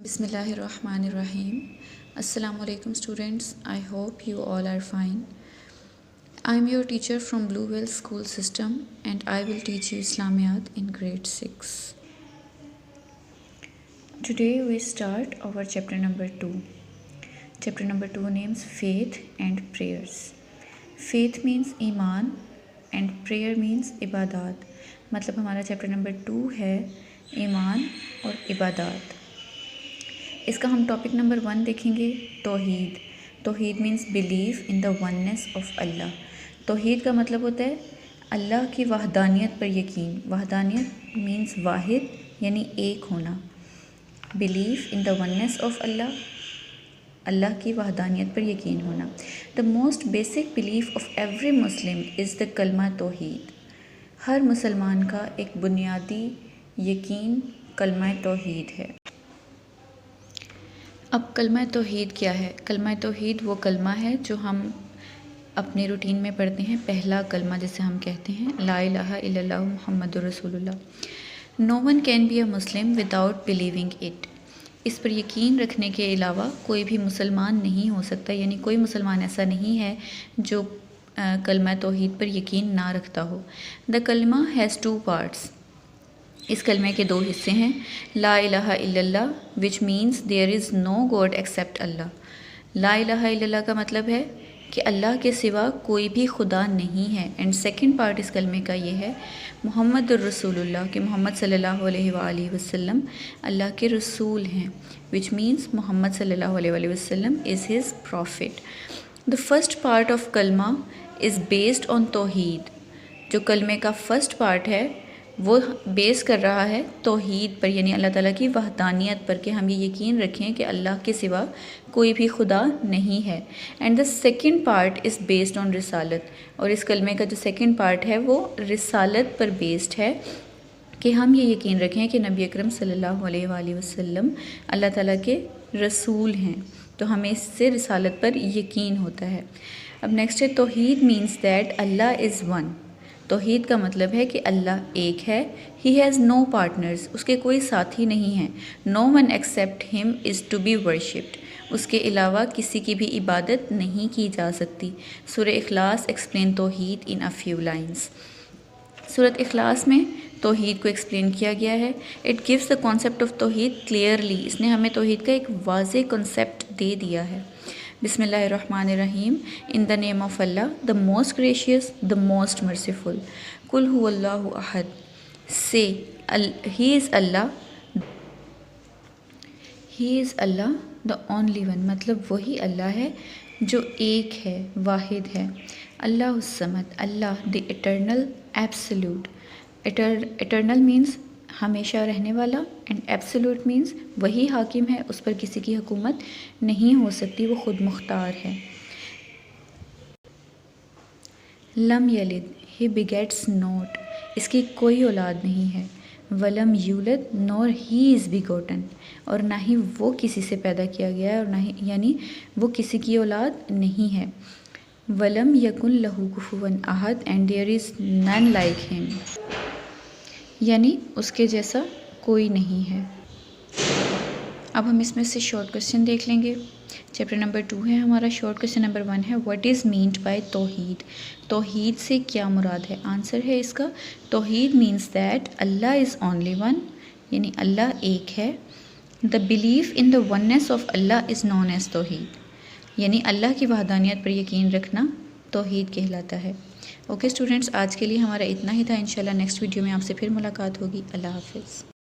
Bismillahirrahmanirrahim. Assalamu alaikum students. I hope you all are fine. I am your teacher from Bluewell School System and I will teach you Islamiyat in grade 6. Today we start our chapter number 2. Chapter number 2 names Faith and Prayers. Faith means Iman and prayer means Ibadat. मतलब हमारा chapter number 2 है ईमान और इबादत. इसका हम topic number 1 देखेंगे तौहीद. तौहीद means believe in the oneness of Allah. तौहीद का मतलब होता है अल्लाह की वहदानियत पर यकीन. वहदानियत मीन्स वाहिद यानी एक होना. Believe in the oneness of Allah, Allah की वहदानियत पर यकीन होना. The most basic belief of every Muslim is the कलमा तौहीद. हर मुसलमान का एक बुनियादी यकीन कलमा तौहीद है. अब कलमा तौहीद क्या है? कलमा तौहीद वो कलमा है जो हम अपने रूटीन में पढ़ते हैं. पहला कलमा जिसे हम कहते हैं ला इलाहा इल्लल्लाह मुहम्मदुर रसूलुल्लाह. No one can be a Muslim without believing it. इस पर यकीन रखने के अलावा कोई भी मुसलमान नहीं हो सकता, यानी कोई मुसलमान ऐसा नहीं है जो कलमा तौहीद पर यकीन ना रखता हो. द कलमा हैज़ 2 पार्ट्स. इस कलमे के 2 हिस्से हैं. ला इलाहा इल्लल्लाह which means there is no God except Allah. ला इलाहा इल्लल्लाह का मतलब है कि अल्लाह के सिवा कोई भी खुदा नहीं है. एंड सेकंड पार्ट इस कलमे का ये है मुहम्मदुर रसूलुल्लाह कि मोहम्मद सल्लल्लाहु अलैहि वसल्लम अल्लाह के रसूल हैं. विच मीन्स मोहम्मद सल्लल्लाहु अलैहि वसल्लम is his profit. The first part of कलमा इज़ बेस्ड ऑन तौहीद. जो कलमे का फर्स्ट पार्ट है वो बेस कर रहा है तौहीद पर, यानी अल्लाह ताला की वहदानियत पर, कि हम ये यकीन रखें कि अल्लाह के सिवा कोई भी खुदा नहीं है. And the second part is based on रिसालत. और इस कलमे का जो सेकंड पार्ट है वो रिसालत पर बेस्ड है कि हम ये यकीन रखें कि नबी अकरम सल्लल्लाहु अलैहि वसल्लम अल्लाह ताला के रसूल हैं. तो हमें इससे रिसालत पर यकीन होता है. अब नेक्स्ट है तौहीद means that Allah is one. तौहीद का मतलब है कि अल्लाह एक है. He has no partners. उसके कोई साथी नहीं हैं. No one except him is to be worshipped. उसके अलावा किसी की भी इबादत नहीं की जा सकती. सूरह इखलास explain Towhid in a few lines. सूरत इखलास में तौहीद को एक्सप्लेन किया गया है. It gives the concept of तौहीद क्लियरली. इसने हमें तौहीद का एक वाज़ेह कॉन्सेप्ट दे दिया है. बिस्मिल्लाहिर्रहमानिर्रहीम. In the name of Allah the most gracious the most merciful. कुल हुवल्लाहु अहद. Say he is Allah the only one. मतलब वही अल्लाह है जो एक है, वाहिद है. अल्लाह समद. Allah the eternal absolute. Eternal means हमेशा रहने वाला एंड एब्सोल्यूट मीन्स वही हाकिम है, उस पर किसी की हुकूमत नहीं हो सकती, वो खुद मुख्तार है. लम यलिद. He begets not. इसकी कोई औलाद नहीं है. वलम यूलद नॉर ही इज़ बिगोटन. और ना ही वो किसी से पैदा किया गया है और ना ही, यानी वो किसी की औलाद नहीं है. वलम यकुन लहू कुफुवन अहद and there is none like him. यानी उसके जैसा कोई नहीं है. अब हम इसमें से शॉर्ट क्वेश्चन देख लेंगे. चैप्टर नंबर 2 है हमारा. शॉर्ट क्वेश्चन नंबर 1 है व्हाट इज़ मीन्ड बाय तौहीद. तौहीद से क्या मुराद है? आंसर है इसका तौहीद means that Allah is only one, यानी अल्लाह एक है. The belief in the oneness of Allah is known as तौहीद. यानी अल्लाह की वहदानियत पर यकीन रखना तौहीद कहलाता है. ओके स्टूडेंट्स, आज के लिए हमारा इतना ही था. इंशाल्लाह नेक्स्ट वीडियो में आपसे फिर मुलाकात होगी. अल्लाह हाफ़िज़.